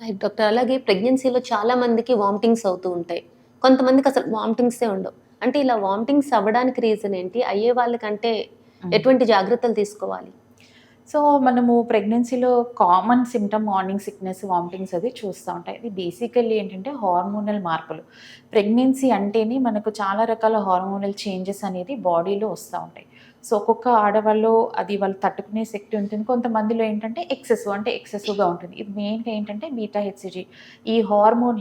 Right doctor. అలాగే ప్రెగ్నెన్సీలో చాలా మందికి వామిటింగ్స్ అవుతూ ఉంటాయి. కొంతమందికి అసలు వామిటింగ్సే ఉండవు. అంటే ఇలా వామిటింగ్స్ అవ్వడానికి రీజన్ ఏంటి? అయ్యే వాళ్ళకంటే హ్మ్. ఎటువంటి జాగ్రత్తలు తీసుకోవాలి? సో, మనము ప్రెగ్నెన్సీలో common symptom morning sickness, vomitings అది చూస్తా ఉంటాం. ఇది బేసికల్లీ ఏంటంటే హార్మోనల్ మార్పులు. ప్రెగ్నెన్సీ అంటేనే మనకు చాలా రకాల హార్మోనల్ చేంజెస్ అనేది బాడీలో వస్తా ఉంటాయి. సో, ఒక్కొక్క ఆడవాళ్ళు అది వాళ్ళు తట్టుకునే శక్తి ఉంటుంది. కొంతమందిలో ఏంటంటే ఎక్సెసివ్‌గా ఉంటుంది. ఇది మెయిన్‌గా ఏంటంటే బీటా హెచ్‌సీజీ ఈ హార్మోన్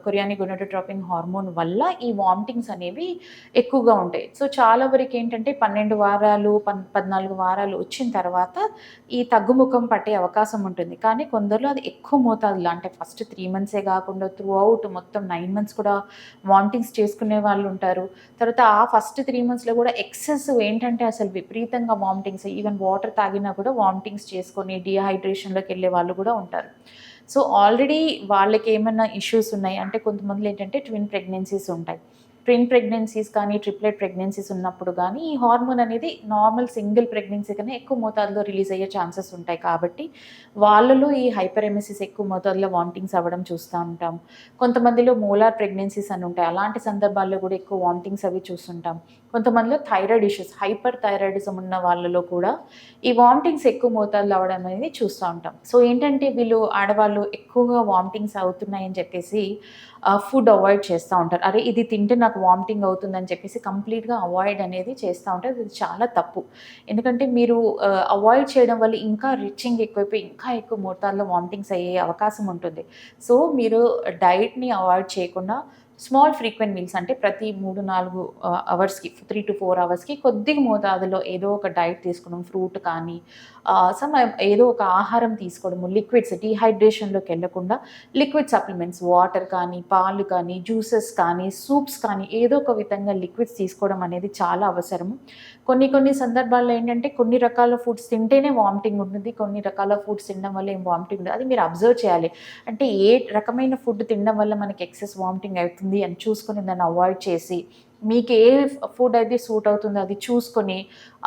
కొరియానిక్ గొనాడోట్రోపిన్ హార్మోన్ వల్ల ఈ వామిటింగ్స్ అనేవి ఎక్కువగా ఉంటాయి. సో, చాలా వరకేంటంటే 12 వారాలు, 14 వారాలు వచ్చిన తర్వాత ఈ తగ్గుముఖం పట్టే అవకాశం ఉంటుంది. కానీ కొందరిలో అది ఎక్కువ మోతాదులో అంటే ఫస్ట్ 3 మంత్సే గాకుండా త్రూ ఔట్ మొత్తం 9 మంత్స్ కూడా వామిటింగ్స్ చేసుకునే వాళ్ళుంటారు. తర్వాత ఆ ఫస్ట్ 3 మంత్స్‌లో గూడా ఎక్సెసివ్ ఏంటంటే అసలు విపరీతంగా వామిటింగ్స్ ఈవెన్ వాటర్ తాగినా కూడా వామిటింగ్స్ చేసుకొని డీహైడ్రేషన్‌లోకెళ్ళే వాళ్ళు గూడా ఉంటారు. సో, ఆల్రెడీ వాళ్ళకేమన్నా ఇష్యూస్ ఉన్నాయి అంటే కొంతమందిలో ఏంటంటే ట్విన్ ప్రెగ్నెన్సీస్ ఉంటాయి. ట్విన్ ప్రెగ్నెన్సీస్ కానీ, ట్రిప్లెట్ ప్రెగ్నెన్సీస్ ఉన్నప్పుడు గానీ, ఈ హార్మోన్ అనేది నార్మల్ సింగిల్ ప్రెగ్నెన్సీ కన్నా ఎక్కువ మోతాదులో రిలీజ్ అయ్యే ఛాన్సెస్ ఉంటాయి కాబట్టి, వాళ్ళలో ఈ హైపరెమెసిస్ ఎక్కువ మోతాదులో వామిటింగ్స్ అవ్వడం చూస్తా ఉంటాం. కొంతమందిలో మోలార్ ప్రెగ్నెన్సీస్ అని ఉంటాయి. అలాంటి సందర్భాల్లో గూడా ఎక్కువ వామిటింగ్స్ అవి చూస్తుంటాం. కొంతమందిలో థైరాయిడ్ ఇష్యూస్, హైపర్ థైరాయిడిజం ఉన్న వాళ్ళలో కూడా ఈ వామిటింగ్స్ ఎక్కువ మోతాదులో అవ్వడం అనేది చూస్తా ఉంటాం. సో, ఏంటంటే వీళ్ళు ఆడవాళ్ళు ఎక్కువగా వామిటింగ్స్ అవుతున్నాయని చెప్పేసి ఫుడ్ అవాయిడ్ చేస్తా ఉంటారు. అరే! ఇది తింటే నాకు వామిటింగ్ అవుతుందని చెప్పేసి కంప్లీట్‌గా అవాయిడ్ అనేది చేస్తా ఉంటారు. ఇది చాలా తప్పు. ఎందుకంటే మీరు అవాయిడ్ చేయడం వల్ల ఇంకా రిచ్చింగ్ ఎక్కువైపోయి ఇంకా ఎక్కువ మోతాదులో వామిటింగ్స్ అయ్యే అవకాశం ఉంటుంది. సో, మీరు డైట్‌ని అవాయిడ్ చేయకుండా స్మాల్ ఫ్రీక్వెంట్ మీల్స్ అంటే ప్రతి 3, 4 అవర్స్‌కి 3-4 అవర్స్‌కి కొద్దిగా మోతాదులో ఏదో ఒక డైట్ తీసుకోవడం. ఫ్రూట్ కానీ ఏదో ఒక ఆహారం తీసుకోవడము. లిక్విడ్స్ డీహైడ్రేషన్‌లోకెళ్ళకుండా లిక్విడ్ సప్లిమెంట్స్ వాటర్ కానీ, పాలు కానీ, జ్యూసెస్ కానీ, సూప్స్ కానీ ఏదో ఒక విధంగా లిక్విడ్స్ తీసుకోవడం అనేది చాలా అవసరము. కొన్ని కొన్ని సందర్భాల్లో ఏంటంటే కొన్ని రకాల ఫుడ్స్ తింటేనే వామిటింగ్ ఉంటుంది. కొన్ని రకాల ఫుడ్స్ తినడం వల్ల ఏం వామిటింగ్ ఉండదు. అది మీరు అబ్జర్వ్ చేయాలి. అంటే ఏ రకమైన ఫుడ్ తినడం వల్ల మనకి ఎక్సెస్ వామిటింగ్ అవుతుంది అని చూసుకొని దాన్ని అవాయిడ్ చేసి, మీకు ఏ ఫుడ్ అయితే సూట్ అవుతుందో అది చూసుకొని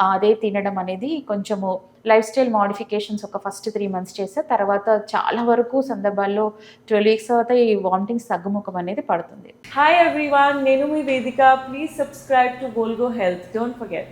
అదే తినడం అనేది కొంచెము లైఫ్ స్టైల్ మోడిఫికేషన్స్ ఒక ఫస్ట్ 3 మంత్స్ చేస్తే తర్వాత చాలా వరకు సందర్భాల్లో 12 వీక్స్ తర్వాత ఈ వామిటింగ్స్ తగ్గుముఖం అనేది పడుతుంది. Hi everyone, Nenu mi Vedika. Please subscribe to Volgo Health. Don't forget.